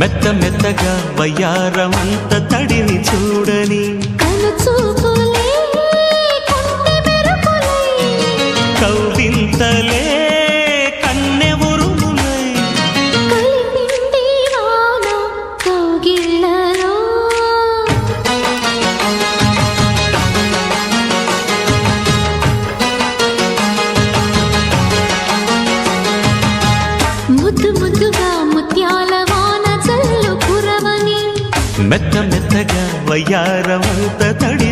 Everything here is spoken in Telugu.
మెత్త మెత్తగా వయ్యారమంత తడిని చూడని కౌవింతలే కన్నె ఉరుములై ముద్దు ముద్దుగా ముత్యాల వాన చల్లు కురవని మెత్త మెత్తగా వయ్యారమంత తడి